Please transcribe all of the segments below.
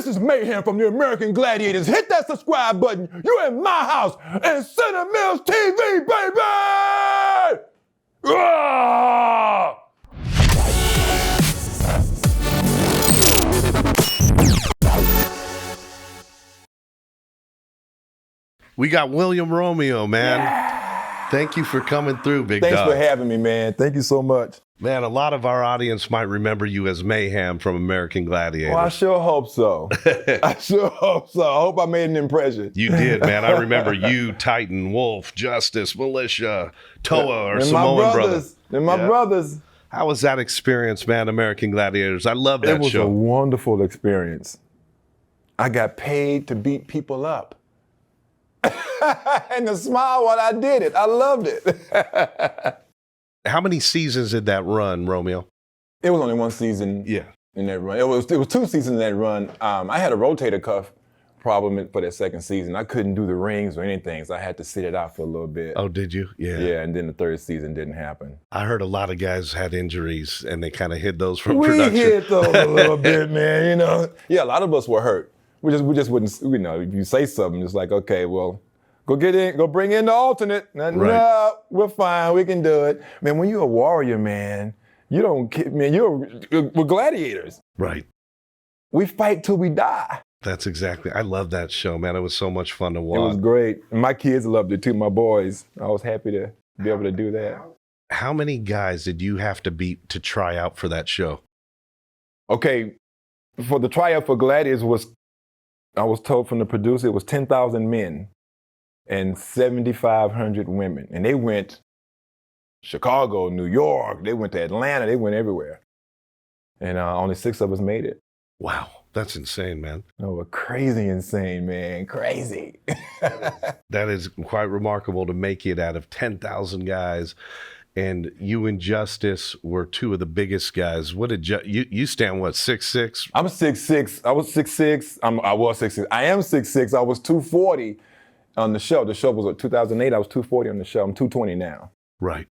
This is Mayhem from the American Gladiators. Hit that subscribe button. You're in my house and Center Mills TV, baby! Ah! We got William Romeo, man. Yeah. Thank you for coming through, big Thanks dog. for having me, man. Thank you so much. Man, a lot of our audience might remember you as Mayhem from American Gladiators. Well, I sure hope so. I sure hope so. I hope I made an impression. You did, man. I remember you, Titan, Wolf, Justice, Militia, Toa, or Samoan Brothers. And my brothers. How was that experience, man, American Gladiators? I love that show. It was a wonderful experience. I got paid to beat people up. And to smile while I did it. I loved it. How many seasons did that run, Romeo? It was only one season in that run. It was 2 seasons in that run. I had a rotator cuff problem for that second season. I couldn't do the rings or anything, so I had to sit it out for a little bit. Oh, did you? Yeah. Yeah, and then the third season didn't happen. I heard a lot of guys had injuries, and they kind of hid those from We production. hid those a little bit, man, you know. Yeah, a lot of us were hurt. We just wouldn't, you know, if you say something, it's like, okay, well, go bring in the alternate. No, we're fine, we can do it. Man, when you're a warrior, man, we're gladiators. Right. We fight till we die. That's exactly. I love that show, man. It was so much fun to watch. It was great. And my kids loved it too, my boys. I was happy to be able to do that. How many guys did you have to beat to try out for that show? Okay, for the tryout for Gladiators I was told from the producer, it was 10,000 men and 7,500 women. And they went Chicago, New York, they went to Atlanta, they went everywhere. And only 6 of us made it. Wow, that's insane, man. Oh, crazy insane, man, crazy. That is quite remarkable to make it out of 10,000 guys. And you and Justice were 2 of the biggest guys. What did you stand, what, 6'6"? I'm 6'6". I was 6'6". I was 6'6". I am 6'6". I was 240 on the show. The show was 2008. I was 240 on the show. I'm 220 now. Right.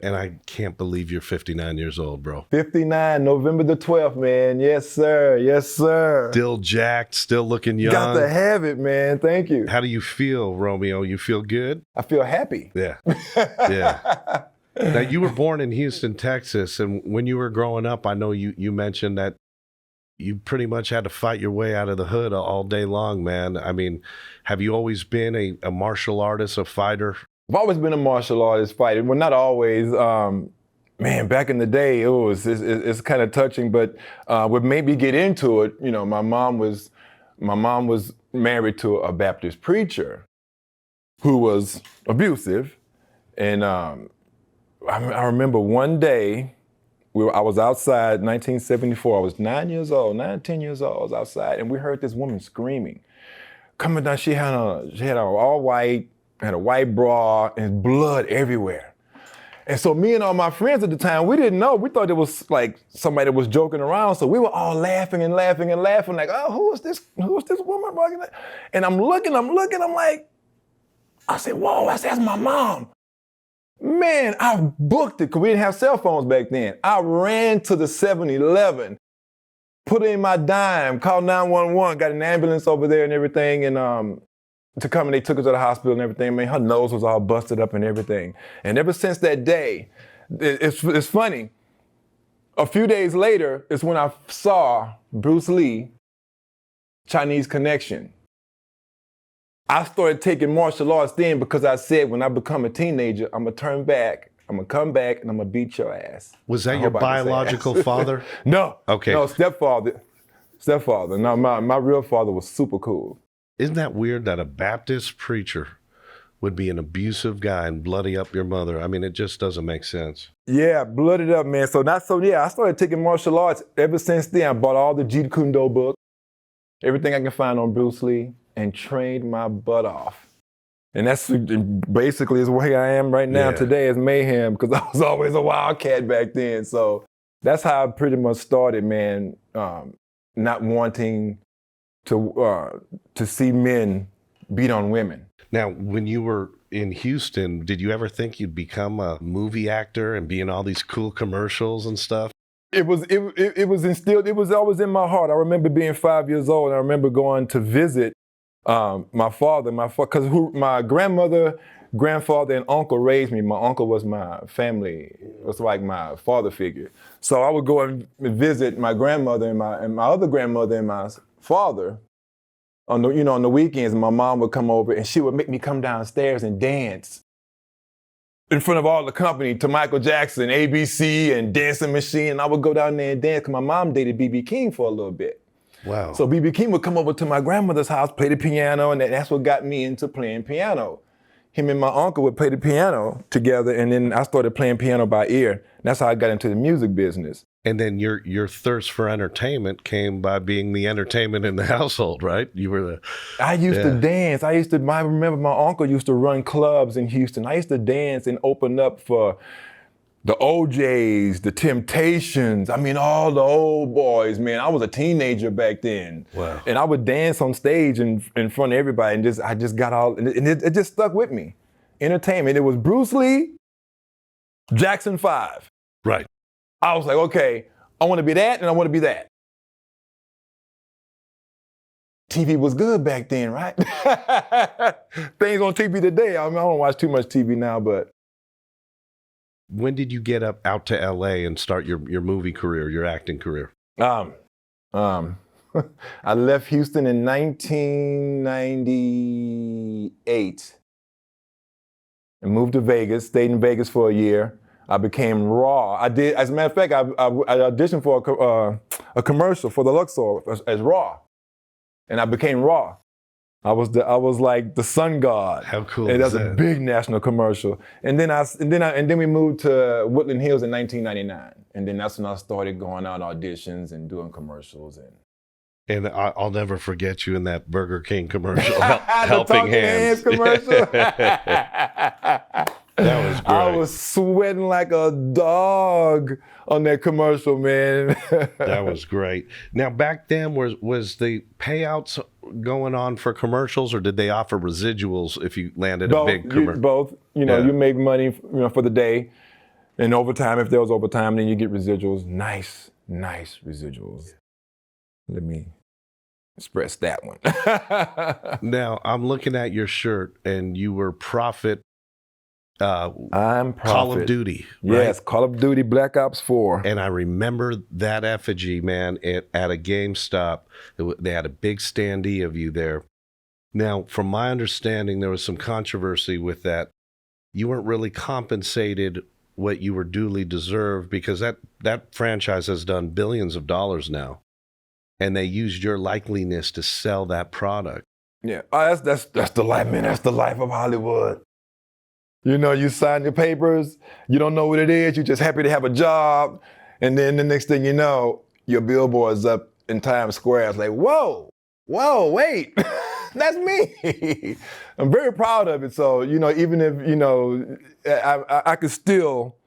And I can't believe you're 59 years old, bro. 59, November the 12th, man. Yes, sir. Yes, sir. Still jacked, still looking young. Got to have it, man. Thank you. How do you feel, Romeo? You feel good? I feel happy. Yeah. Yeah. Now, you were born in Houston, Texas, and when you were growing up, I know you mentioned that you pretty much had to fight your way out of the hood all day long, man. I mean, have you always been a martial artist, a fighter? I've always been a martial artist fighter. Well, not always. Man, back in the day, it's kind of touching, but what made me get into it, you know, my mom was married to a Baptist preacher who was abusive, and I remember one day I was outside, 1974. I was 10 years old. I was outside, and we heard this woman screaming, coming down. She had all white. Had a white bra and blood everywhere. And so me and all my friends at the time, we didn't know. We thought it was like somebody that was joking around. So we were all laughing and laughing and laughing like, oh, who is this woman? And I'm looking, I'm like, I said, whoa, that's my mom. Man, I booked it because we didn't have cell phones back then. I ran to the 7-Eleven, put in my dime, called 911, got an ambulance over there and everything. And to come and they took her to the hospital and everything. I mean, her nose was all busted up and everything. And ever since that day, it's funny. A few days later is when I saw Bruce Lee, Chinese Connection. I started taking martial arts then because I said when I become a teenager, I'm gonna turn back, I'm gonna come back and I'm gonna beat your ass. Was that your biological father? No. Okay. No, stepfather. No, my real father was super cool. Isn't that weird that a Baptist preacher would be an abusive guy and bloody up your mother? I mean, it just doesn't make sense. Yeah, blooded up, man. I started taking martial arts. Ever since then, I bought all the Jeet Kune Do books, everything I can find on Bruce Lee, and trained my butt off. And that's basically the way I am right now today as Mayhem, because I was always a wildcat back then. So that's how I pretty much started, man, not wanting to see men beat on women. Now, when you were in Houston, did you ever think you'd become a movie actor and be in all these cool commercials and stuff? it was instilled. It was always in my heart. I remember being 5 years old, and I remember going to visit my father, because my grandmother, grandfather, and uncle raised me. My uncle was my family, was like my father figure. So I would go and visit my grandmother and my other grandmother and my father on the weekends. And my mom would come over and she would make me come downstairs and dance in front of all the company to Michael Jackson, ABC, and Dancing Machine. And I would go down there and dance because my mom dated B.B. King for a little bit. Wow. So B.B. King would come over to my grandmother's house, play the piano, and that's what got me into playing piano. Him and my uncle would play the piano together, and then I started playing piano by ear. That's how I got into the music business. And then your thirst for entertainment came by being the entertainment in the household, right? You were the... I used to dance. I remember my uncle used to run clubs in Houston. I used to dance and open up for the OJs, the Temptations. I mean, all the old boys, man. I was a teenager back then. Wow. And I would dance on stage in front of everybody, and I just got all, and it just stuck with me. Entertainment. It was Bruce Lee, Jackson 5. Right. I was like, okay, I want to be that, and I want to be that. TV was good back then, right? Things on TV today, I don't watch too much TV now, but. When did you get out to LA and start your movie career, your acting career? I left Houston in 1998 and moved to Vegas, stayed in Vegas for a year. I became Raw. As a matter of fact, I auditioned for a commercial for the Luxor as Raw, and I became Raw. I was like the sun god. How cool! And is that was that? a big national commercial. And then we moved to Woodland Hills in 1999, and then that's when I started going out auditions and doing commercials And I'll never forget you in that Burger King commercial, the helping hands commercial. That was great. I was sweating like a dog on that commercial, man. That was great. Now, back then, was the payouts going on for commercials, or did they offer residuals if you landed a big commercial? Both. You make money, for the day, and overtime. If there was overtime, then you get residuals. Nice residuals. Let me express that one. Now, I'm looking at your shirt, and you were Prophet. I'm Prophet. Call of Duty. Right? Yes, Call of Duty Black Ops 4. And I remember that effigy, man, at a GameStop. They had a big standee of you there. Now, from my understanding, there was some controversy with that. You weren't really compensated what you were duly deserved, because that franchise has done billions of dollars now. And they used your likeliness to sell that product. Yeah, that's the life, man. That's the life of Hollywood. You sign your papers, you don't know what it is, you're just happy to have a job, and then the next thing you know, your billboard's up in Times Square. It's like, whoa, wait, that's me. I'm very proud of it. So, even if, I could still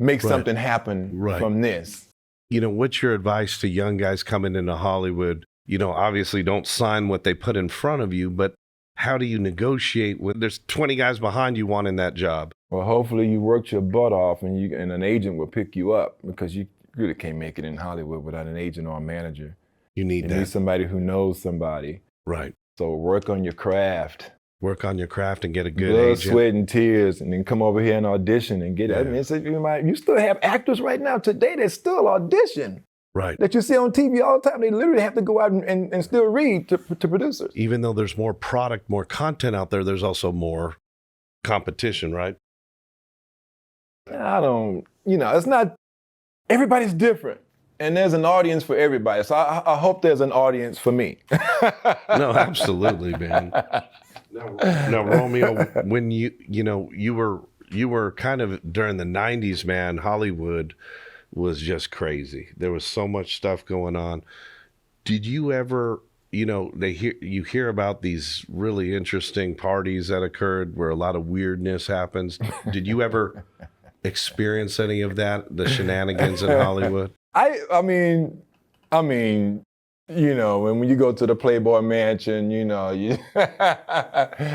make something happen from this. What's your advice to young guys coming into Hollywood? Obviously don't sign what they put in front of you, but how do you negotiate when there's 20 guys behind you wanting that job? Well, hopefully you worked your butt off and an agent will pick you up, because you really can't make it in Hollywood without an agent or a manager. You need somebody who knows somebody. Right. So work on your craft. Work on your craft and get a good blood, agent. sweat, and tears, and then come over here and audition and get it. Yeah. You still have actors right now today that still audition. Right. That you see on TV all the time. They literally have to go out and still read to producers. Even though there's more product, more content out there, there's also more competition, right? It's not, everybody's different. And there's an audience for everybody. So I hope there's an audience for me. No, absolutely, man. Now, Romeo, when you were kind of during the 90s, man, Hollywood was just crazy. There was so much stuff going on. Did you ever, you hear about these really interesting parties that occurred where a lot of weirdness happens. Did you ever experience any of that, the shenanigans in Hollywood? I mean, when you go to the Playboy Mansion,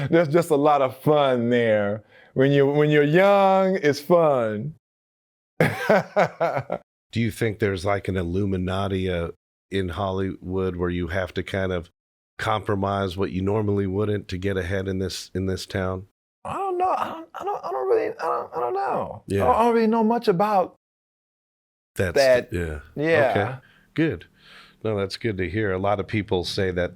there's just a lot of fun there. When you're young, it's fun. Do you think there's like an Illuminati in Hollywood where you have to kind of compromise what you normally wouldn't to get ahead in this town? I don't know. I don't know. Yeah. I don't really know much about that. Yeah. Yeah. Okay. Good. No, that's good to hear. A lot of people say that,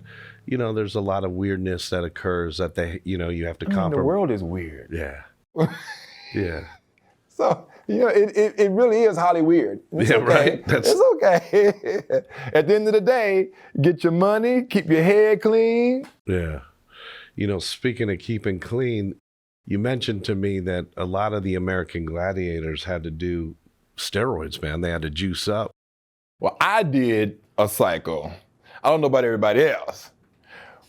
there's a lot of weirdness that occurs that you have to compromise. The world is weird. Yeah. Yeah. So, it really is highly weird. It's okay. Right. It's okay. At the end of the day, get your money, keep your head clean. Yeah. Speaking of keeping clean, you mentioned to me that a lot of the American gladiators had to do steroids, man. They had to juice up. Well, I did a cycle. I don't know about everybody else,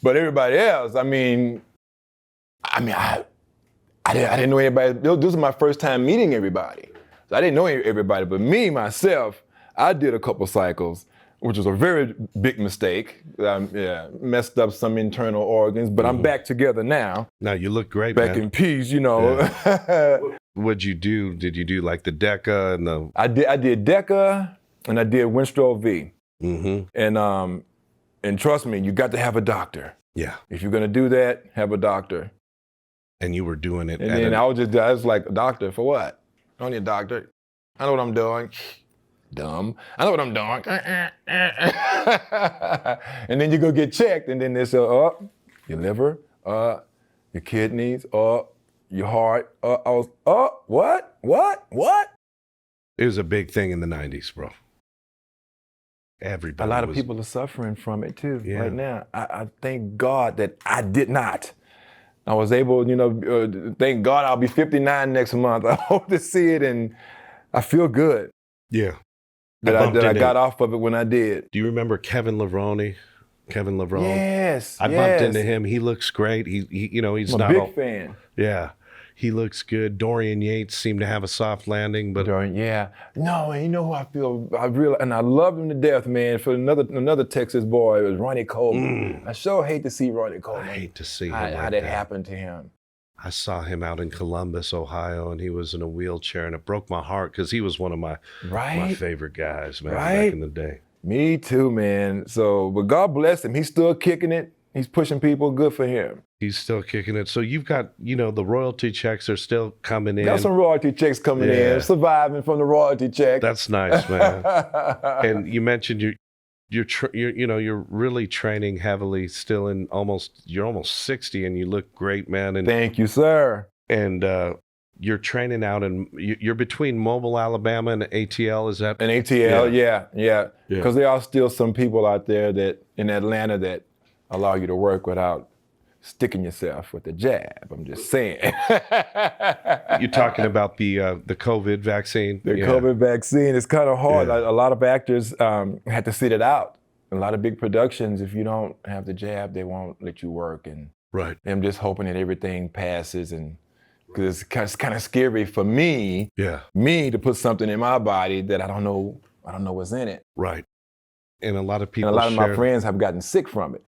but everybody else, I didn't know anybody. This was my first time meeting everybody. So I didn't know everybody, but myself, I did a couple cycles, which was a very big mistake. Messed up some internal organs, but I'm back together now. Now you look great, back man. in peace, Yeah. What'd you do? Did you do like the DECA and the? I did DECA and I did Winstrol V. Mm-hmm. And trust me, you got to have a doctor. Yeah. If you're gonna do that, have a doctor. And you were doing it. And then I was like, a doctor for what? I don't need a doctor. I know what I'm doing. Dumb. I know what I'm doing. And then you go get checked, and then they say, your liver, your kidneys, your heart. What? It was a big thing in the 90s, bro. Everybody. A lot of people are suffering from it too right now. I thank God that I did not. I was able, thank God I'll be 59 next month. I hope to see it, and I feel good. Yeah. That I got off of it when I did. Do you remember Kevin Levrone? Yes. I bumped into him. He looks great. He's I'm not a big fan. Yeah. He looks good. Dorian Yates seemed to have a soft landing, but No, and you know who I feel? And I love him to death, man. For another Texas boy, it was Ronnie Coleman. I sure hate to see Ronnie Coleman. I hate to see him how that happened to him. I saw him out in Columbus, Ohio, and he was in a wheelchair, and it broke my heart because he was one of my favorite guys, man, back in the day. Me too, man. So, but God bless him. He's still kicking it. He's pushing people. Good for him. He's still kicking it. So you've got, the royalty checks are still coming in. Got some royalty checks coming in. Surviving from the royalty check. That's nice, man. And you mentioned you're really training heavily. Still you're almost 60, and you look great, man. And thank you, sir. And you're training out, and you're between Mobile, Alabama, and ATL. Is that? And ATL, yeah. Because there are still some people out there that in Atlanta that allow you to work without sticking yourself with the jab. I'm just saying. You're talking about the COVID vaccine? The COVID vaccine. It's kind of hard. A lot of actors had to sit it out. A lot of big productions, if you don't have the jab, they won't let you work. And I'm just hoping that everything passes, and because it's kind of scary for me to put something in my body that I don't know what's in it. Right. And a lot of people and a lot of my friends have gotten sick from it.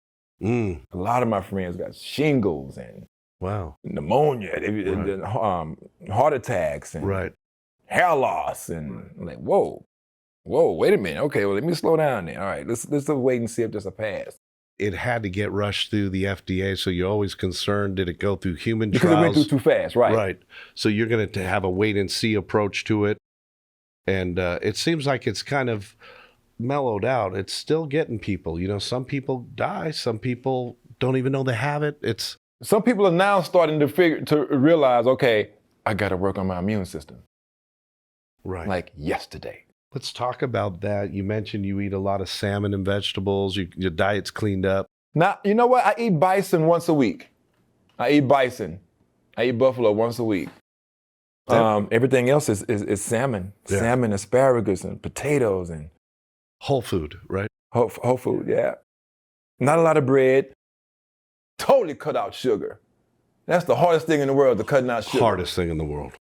A lot of my friends got shingles and pneumonia, heart attacks and hair loss, and I'm like, whoa, wait a minute. Okay, well, let me slow down there. All right, let's wait and see if there's a pass. It had to get rushed through the FDA, so you're always concerned, did it go through human trials? Because it went through too fast, right. Right. So you're going to have a wait-and-see approach to it, and it seems like it's kind of mellowed out. It's still getting people. Some people die. Some people don't even know they have it. Some people are now starting to realize, okay, I got to work on my immune system. Right. Like yesterday. Let's talk about that. You mentioned you eat a lot of salmon and vegetables. Your diet's cleaned up. Now, you know what? I eat bison once a week. I eat buffalo once a week. Everything else is salmon. Yeah. Salmon, asparagus, and potatoes, and whole food, right? Whole food, yeah. Not a lot of bread. Totally cut out sugar. That's the hardest thing in the world, to cutting out sugar. Hardest thing in the world.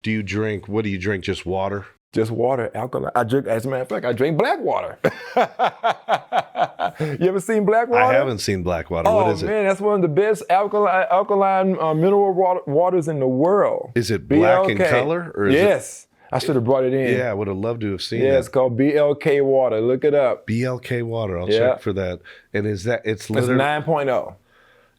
Do you drink, what do you drink, just water? Just water, alcohol. As a matter of fact, I drink black water. You ever seen black water? I haven't seen black water. What is it? Oh man, that's one of the best alkaline mineral waters in the world. Is it black in color? Or is yes. I should have brought it in. Yeah, I would have loved to have seen Yeah, that. it's called BLK Water. Look it up. BLK Water. I'll Yeah. check for that. And is that it's It's literally 9.0.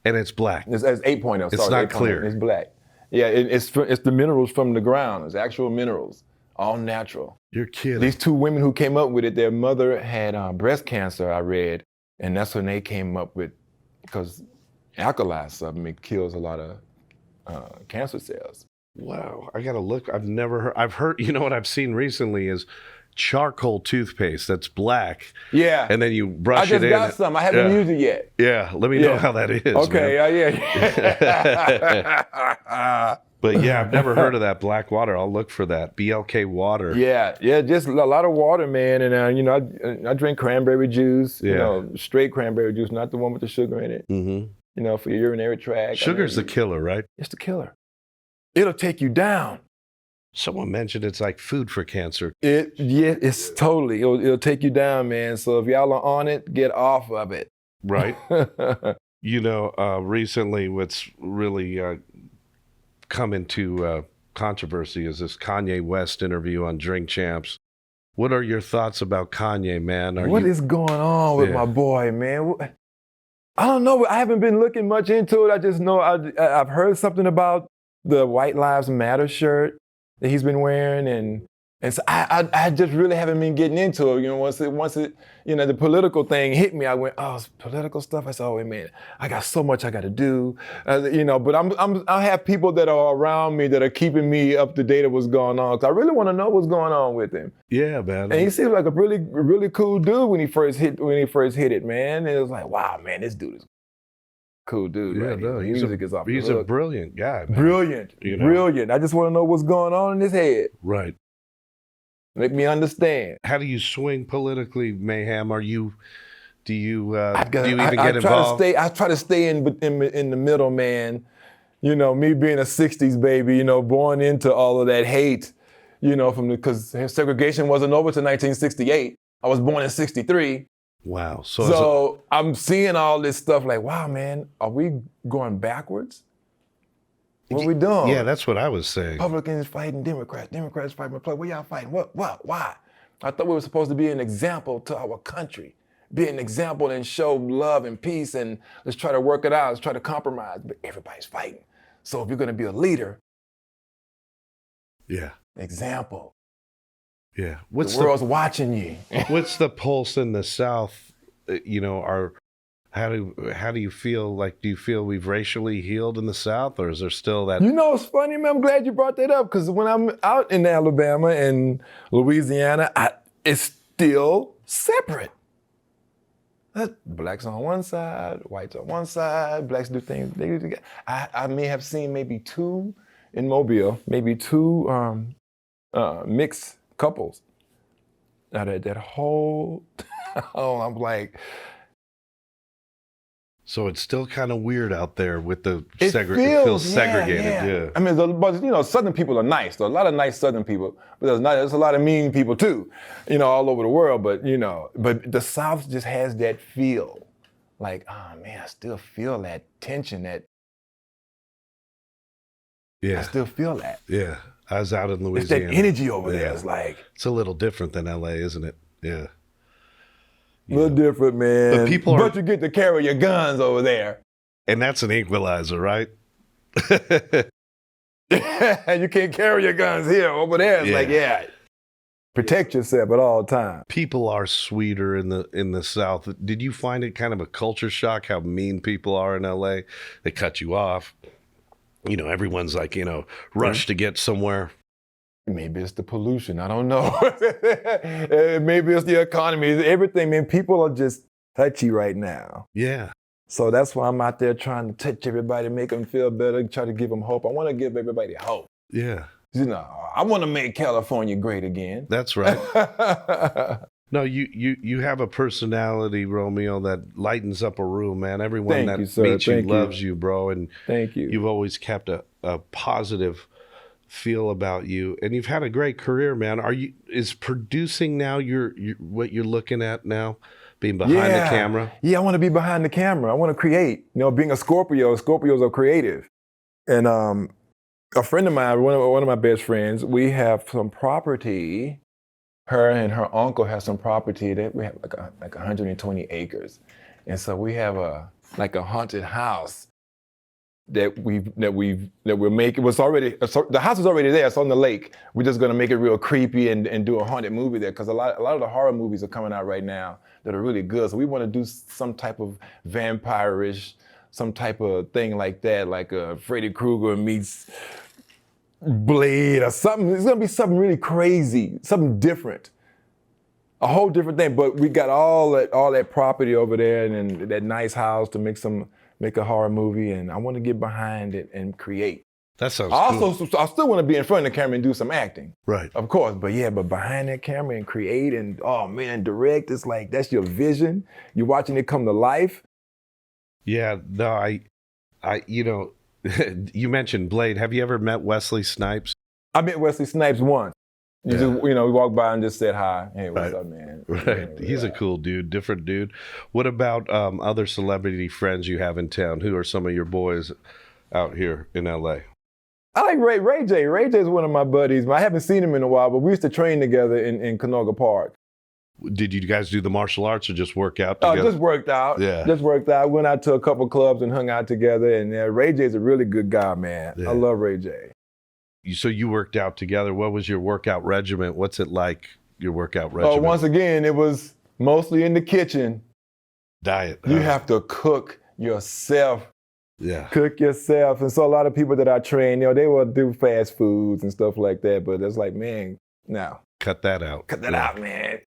and it's black. It's 8.0. It's sorry, not 8.0. clear. It's black. Yeah, it's the minerals from the ground. It's actual minerals, all natural. You're kidding. These two women who came up with it, their mother had breast cancer, I read, and that's when they came up with, because accolades of them, it kills a lot of cancer cells. Wow, I gotta look. I've heard, you know what I've seen recently is charcoal toothpaste that's black. Yeah. And then you brush I it just in. got some. I haven't used it yet. Yeah, let me know how that is. Okay, man. yeah. But yeah, I've never heard of that black water. I'll look for that. BLK water. Yeah, just a lot of water, man. And, you know, I drink cranberry juice, you know, straight cranberry juice, not the one with the sugar in it, Mm-hmm. you know, for your urinary tract. Sugar's the killer, right? It's the killer. It'll take you down. Someone mentioned it's like food for cancer. It's totally, it'll take you down, man. So if y'all are on it, get off of it. Right. You know, recently what's really come into controversy is this Kanye West interview on Drink Champs. What are your thoughts about Kanye, man? What is going on with my boy, man? I don't know. I haven't been looking much into it. I just know I've heard something about the White Lives Matter shirt that he's been wearing, and so I just really haven't been getting into it. You know, once it you know, the political thing hit me, I went, oh, it's political stuff. I said, oh wait, man, I got so much I got to do. You know, but I have people that are around me that are keeping me up to date of what's going on, because I really want to know what's going on with him. Yeah, man. And he seemed like a really cool dude when he first hit it, man. And it was like, wow, man, this dude is a cool dude. Yeah, right? no, His music is off the he's hook. a brilliant guy, man. Brilliant, You know? brilliant. I just want to know what's going on in his head. Right. Make me understand. How do you swing politically, Mayhem? Do you even I get involved? I try to stay in the middle, man. You know, me being a '60s baby, you know, born into all of that hate, you know, because segregation wasn't over to 1968. I was born in '63. Wow. So I'm seeing all this stuff like, wow, man, are we going backwards? What are we doing? Yeah, that's what I was saying. Republicans fighting Democrats fighting Republicans. What y'all fighting? What? Why? I thought we were supposed to be an example to our country, be an example and show love and peace, and let's try to work it out. Let's try to compromise. But everybody's fighting. So if you're going to be a leader, example. Yeah. The world's watching you. What's the pulse in the South? You know, how do you feel? Like, do you feel we've racially healed in the South, or is there still that? You know, it's funny, man. I'm glad you brought that up, because when I'm out in Alabama and Louisiana, it's still separate. Blacks on one side, whites on one side. Blacks do things. I may have seen maybe two in Mobile, maybe two mixed couples. Now that whole, I'm like. So it's still kind of weird out there with the It feels segregated. Yeah. I mean, but you know, Southern people are nice. There's a lot of nice Southern people, but there's a lot of mean people too, you know, all over the world. But you know, but the South just has that feel, like, oh man, I still feel that tension. I still feel that. Yeah. I was out in It's Louisiana. that energy over there. It's like it's a little different than LA, isn't it? Yeah. a little different, man. But you get to carry your guns over there. And that's an equalizer, right? And you can't carry your guns here. Over there, it's like, protect yourself at all times. People are sweeter in the South. Did you find it kind of a culture shock how mean people are in LA? They cut you off. You know, everyone's like, you know, rush to get somewhere. Maybe it's the pollution. I don't know. Maybe it's the economy. It's everything, man. People are just touchy right now. Yeah. So that's why I'm out there trying to touch everybody, make them feel better, try to give them hope. I want to give everybody hope. Yeah. You know, I want to make California great again. That's right. No, you have a personality, Romeo, that lightens up a room, man. Everyone that meets you loves you, bro. And thank you. You've always kept a positive feel about you, and you've had a great career, man. Is producing now what you're looking at now, being behind the camera? Yeah, I want to be behind the camera. I want to create. You know, being a Scorpio, Scorpios are creative, and a friend of mine, one of my best friends, we have some property. Her and her uncle have some property that we have like 120 acres, and so we have a haunted house that we're making. The house is already there. It's on the lake. We're just gonna make it real creepy and do a haunted movie there, because a lot of the horror movies are coming out right now that are really good. So we want to do some type of vampire-ish, some type of thing like that, like Freddy Krueger meets Blade or something. It's gonna be something really crazy, something different, a whole different thing. But we got all that property over there and that nice house to make a horror movie, and I want to get behind it and create. That sounds cool. I still want to be in front of the camera and do some acting. Right. Of course, but behind that camera and create and, oh man, direct, it's like, that's your vision. You're watching it come to life. Yeah, no, I you mentioned Blade. Have you ever met Wesley Snipes? I met Wesley Snipes once. We walked by and just said hi. Hey, what's up, man? Right. He's a cool dude, different dude. What about other celebrity friends you have in town? Who are some of your boys out here in LA? I like Ray J. Ray J is one of my buddies. I haven't seen him in a while, but we used to train together in Canoga Park. Did you guys do the martial arts or just work out together? Just worked out. Yeah. Just worked out. Went out to a couple clubs and hung out together. And Ray J's a really good guy, man. Yeah. I love Ray J. So you worked out together. What was your workout regimen? What's it like, your workout regimen? Once again, it was mostly in the kitchen. Diet. You have to cook yourself. Yeah. Cook yourself. And so a lot of people that I train, they will do fast foods and stuff like that. But it's like, man, no. Cut that out. Cut that out, man.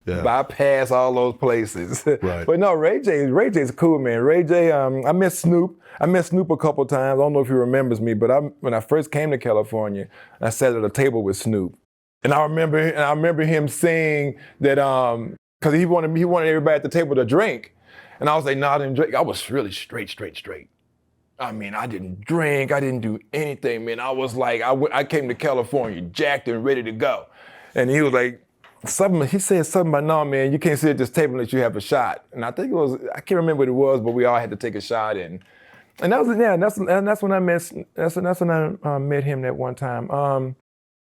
Yeah. Bypass all those places. Right. But no, Ray J's cool, man. Ray J, I met Snoop. I met Snoop a couple times. I don't know if he remembers me, but when I first came to California, I sat at a table with Snoop. And I remember him saying that, because he wanted everybody at the table to drink. And I was like, no, I didn't drink. I was really straight. I mean, I didn't drink. I didn't do anything, man. I was like, I came to California jacked and ready to go. And he was like, he said something about, no, man, you can't sit at this table unless you have a shot. And I think it was, I can't remember what it was, but we all had to take a shot. And that was, that's when I met him that one time.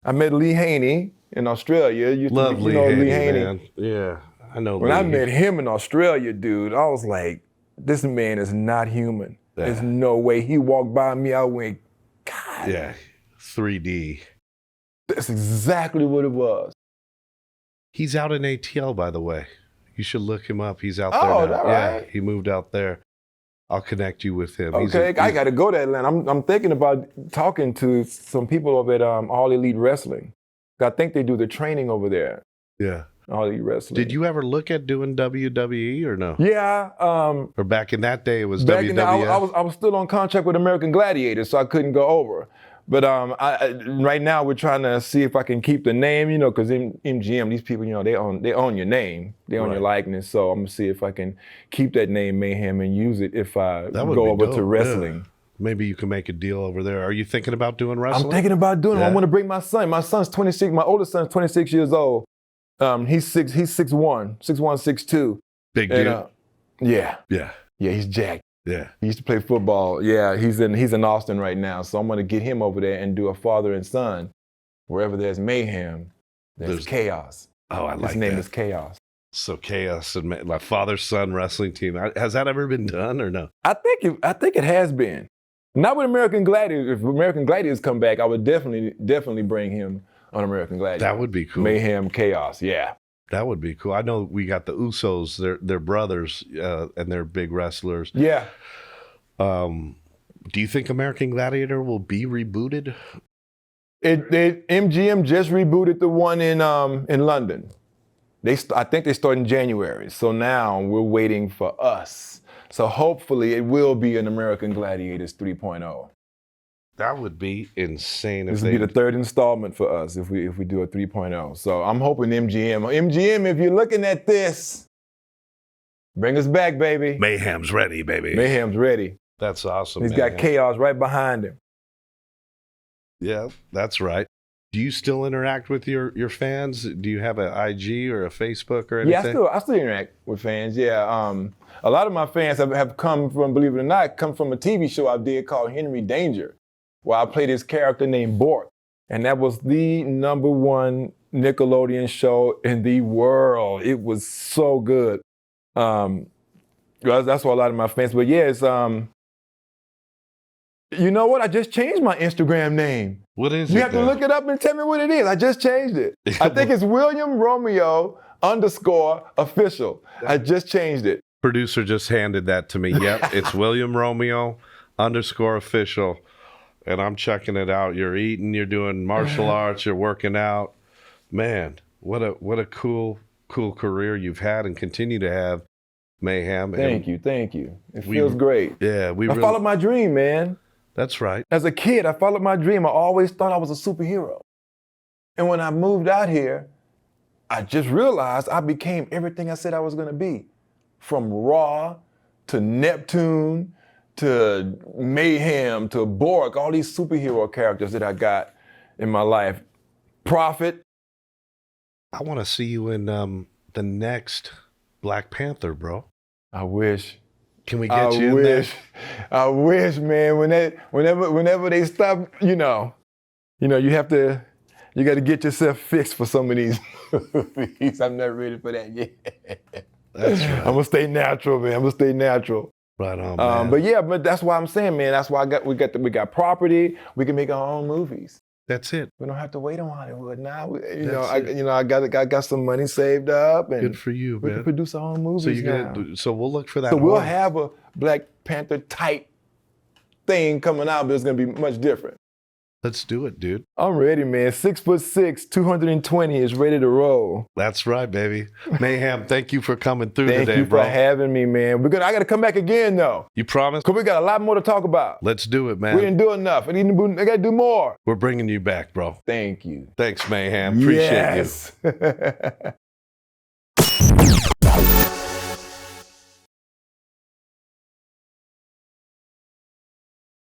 I met Lee Haney in Australia. Love Lee Haney, man. Yeah, I know When I met him in Australia, dude, I was like, this man is not human. Yeah. There's no way. He walked by me, I went, God. Yeah, 3D. That's exactly what it was. He's out in ATL, by the way. You should look him up. He's out there now. That right? Yeah, he moved out there. I'll connect you with him. Okay, I got to go to Atlanta. I'm thinking about talking to some people over at All Elite Wrestling. I think they do the training over there. Yeah. All Elite Wrestling. Did you ever look at doing WWE or no? Yeah. Or back in that day, it was WWF? I was still on contract with American Gladiators, so I couldn't go over. But right now we're trying to see if I can keep the name, because MGM, these people, they own your name, they own your likeness. So I'm gonna see if I can keep that name Mayhem and use it if I go over to wrestling. Yeah. Maybe you can make a deal over there. Are you thinking about doing wrestling? I'm thinking about doing it. I want to bring my son. My son's 26. My oldest son's 26 years old. He's 6'1", 6'2". Big dude. Yeah. Yeah. Yeah, he's jacked. Yeah. He used to play football. Yeah, he's in Austin right now. So I'm going to get him over there and do a father and son. Wherever there's mayhem, there's chaos. Oh, I like that. His name is Chaos. So Chaos and like father-son wrestling team. Has that ever been done or no? I think it has been. Not with American Gladiators. If American Gladiators come back, I would definitely bring him on American Gladiators. That would be cool. Mayhem, Chaos, yeah. That would be cool. I know we got the Usos, they're brothers, and they're big wrestlers. Yeah. Do you think American Gladiator will be rebooted? MGM just rebooted the one in London. I think they start in January. So now we're waiting for us. So hopefully it will be an American Gladiators 3.0. That would be insane. This would be the third installment for us if we do a 3.0. So I'm hoping MGM, if you're looking at this, bring us back, baby. Mayhem's ready, baby. Mayhem's ready. That's awesome. He's got Chaos right behind him. Yeah, that's right. Do you still interact with your fans? Do you have an IG or a Facebook or anything? Yeah, I still interact with fans. Yeah, a lot of my fans have come from, believe it or not, come from a TV show I did called Henry Danger. where I played this character named Bork. And that was the #1 Nickelodeon show in the world. It was so good. That's why a lot of my fans, but yeah, it's, you know what? I just changed my Instagram name. What is it? You have to then? look it up and tell me what it is. I just changed it. I think it's William Romeo _official. I just changed it. Producer just handed that to me. Yep, it's William Romeo _official. And I'm checking it out. You're eating, you're doing martial arts, you're working out. Man, what a cool career you've had and continue to have, Mayhem. Thank you. It feels great. Yeah, I followed my dream, man. That's right. As a kid, I followed my dream. I always thought I was a superhero. And when I moved out here, I just realized I became everything I said I was gonna be. From Raw to Neptune to Mayhem to Bork, all these superhero characters that I got in my life. Prophet. I want to see you in the next Black Panther, bro. I wish. Can we get you in there? I wish, man. Whenever they stop, you got to get yourself fixed for some of these movies. I'm not ready for that yet. That's right. I'm gonna stay natural, man. I'm gonna stay natural. Right on, man. But that's why I'm saying, man. That's why we got property. We can make our own movies. That's it. We don't have to wait on Hollywood now. I got some money saved up, and good for you, man. We can produce our own movies So we'll look for that. So we'll have a Black Panther type thing coming out, but it's gonna be much different. Let's do it, dude. I'm ready, man. 6'6", 220 is ready to roll. That's right, baby. Mayhem, thank you for coming through today, bro. Thank you for having me, man. I gotta come back again, though. You promise? Because we got a lot more to talk about. Let's do it, man. We didn't do enough. I gotta do more. We're bringing you back, bro. Thank you. Thanks, Mayhem. Appreciate you.